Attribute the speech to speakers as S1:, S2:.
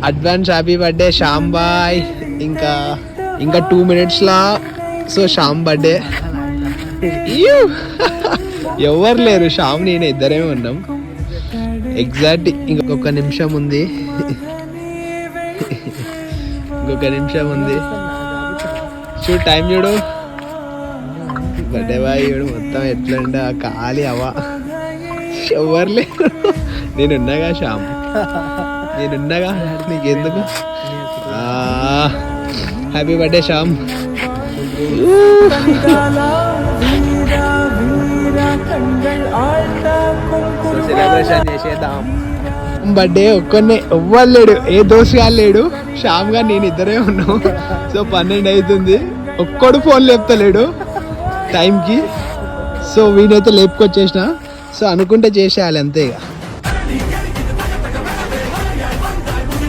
S1: Advance happy birthday Shyam boy. ఇంకా 2 minutes లా so Shyam birthday. ఎవరు లేరు, శ్యామ్ నేను ఇద్దరే ఉన్నాం. ఎగ్జాక్ట్ ఇంకొక నిమిషం ఉంది. చూడు టైం చూడు. బర్త్డే బాయ్ చూడు మొత్తం ఎట్లా ఖాళీ అవ్వ. ఎవరు లేరు, నేనున్నాగా శ్యామ్, నేనున్నాగా, నీకెందుకు. Happy birthday Shyam. సెలబ్రేషన్ చేసేద్దాం. బర్త్డే ఒక్కనే ఎవ్వరు లేడు, ఏ దోస్తు గారు లేడు, శ్యామ్ గారు నేను ఇద్దరే ఉన్నాం. సో 12 అవుతుంది, ఒక్కడు ఫోన్ లేపుతలేడు టైంకి. సో వీడైతే లేపుకొచ్చేసిన. సో అనుకుంటే చేసేయాలి అంతే ఇక.